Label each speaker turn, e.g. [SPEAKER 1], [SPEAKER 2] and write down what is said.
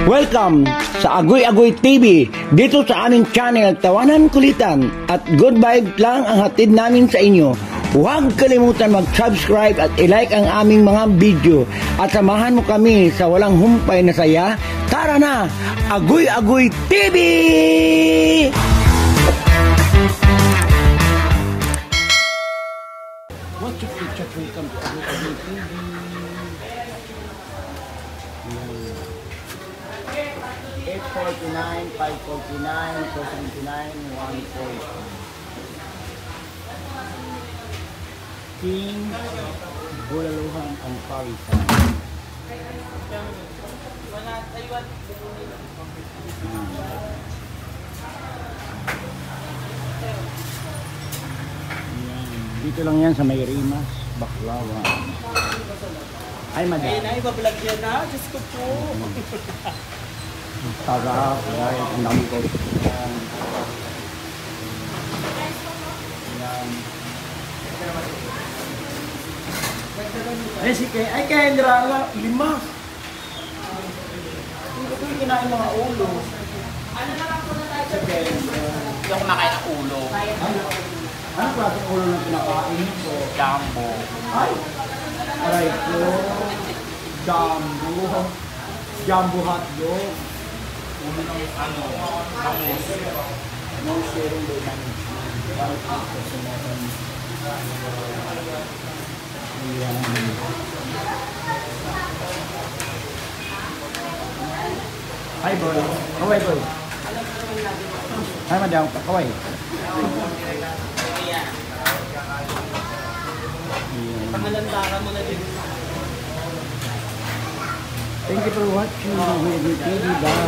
[SPEAKER 1] Welcome sa Agoy Agoy TV. Dito sa aming channel, tawanan kulitan at good vibe lang ang hatid namin sa inyo. Huwag kalimutan mag-subscribe at i-like ang aming mga video at samahan mo kami sa walang humpay na saya. Tara na! Agoy Agoy TV! What's up, welcome to Agoy Agoy TV. 849, 549, 479, 140. King Bulaluhan ang pawisan. Dito lang yan sa May Rimas, Baklawan. Ay, madam.
[SPEAKER 2] Ayun na, ibablog yan na. Diyos ko po.
[SPEAKER 1] Sarap, guys. Ang dami ko. Yan. Ay, si Kay. Ay, Kendra. 5. Hindi ko yung kinain mga ulo.
[SPEAKER 2] Ano na lang po na tayo?
[SPEAKER 1] Si Kendra.
[SPEAKER 2] Hindi ako nakain ng ulo.
[SPEAKER 1] Anong klaseng ulo na pinakain ko?
[SPEAKER 2] Jumbo.
[SPEAKER 1] Ay! Aray ko. Jumbo. Jumbo hotdog.
[SPEAKER 2] Ano? Bangus.
[SPEAKER 1] No sharing the management. Hi boy. Kaway boy. Hi madam. Kaway.
[SPEAKER 2] Pangalandaran mo na din.
[SPEAKER 1] Thank you for watching. TV. Bye.